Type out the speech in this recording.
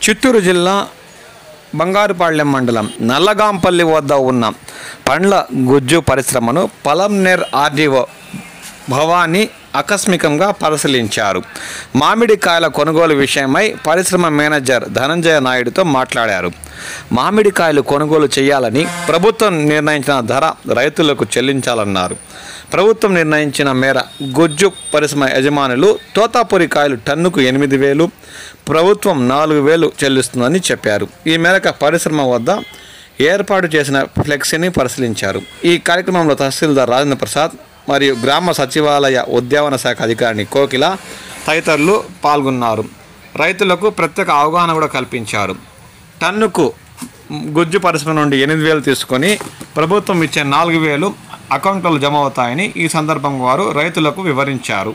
చిత్తూరు జిల్లా బంగారుపాళ్యం మండలం నల్లగాంపల్లి వద్ద ఉన్న పండ్ల గుజ్జు పరిశ్రమను పలంనేర్ ఆర్డీఓ భవానీ ఆకస్మికంగా పరిశీలించారు. మామిడికాయల కొనుగోలు విషయమై పరిశ్రమ మేనేజర్ ధనంజయ నాయుడుతో మాట్లాడారు. మామిడికాయలు కొనుగోలు చేయాలని ప్రభుత్వం నిర్ణయించిన ధర రైతులకు చెల్లించాలన్నారు. ప్రభుత్వం నిర్ణయించిన మేర గుజ్జు పరిశ్రమ యజమానులు తోతాపురి కాయలు టన్నుకు 8,000, ప్రభుత్వం 4,000 చెల్లిస్తుందని చెప్పారు. ఈ మేరకు పరిశ్రమ వద్ద ఏర్పాటు చేసిన ఫ్లెక్సీని పరిశీలించారు. ఈ కార్యక్రమంలో తహసీల్దార్ రాజేంద్ర ప్రసాద్ మరియు గ్రామ సచివాలయ ఉద్యాన శాఖ అధికారిని కోకిల తదితరులు పాల్గొన్నారు. రైతులకు ప్రత్యేక అవగాహన కూడా కల్పించారు. టన్నుకు గుజ్జు పరిశ్రమ నుండి 8,000 తీసుకొని ప్రభుత్వం ఇచ్చే 4,000 అకౌంట్లో జమ అవుతాయని ఈ సందర్భంగా వారు రైతులకు వివరించారు.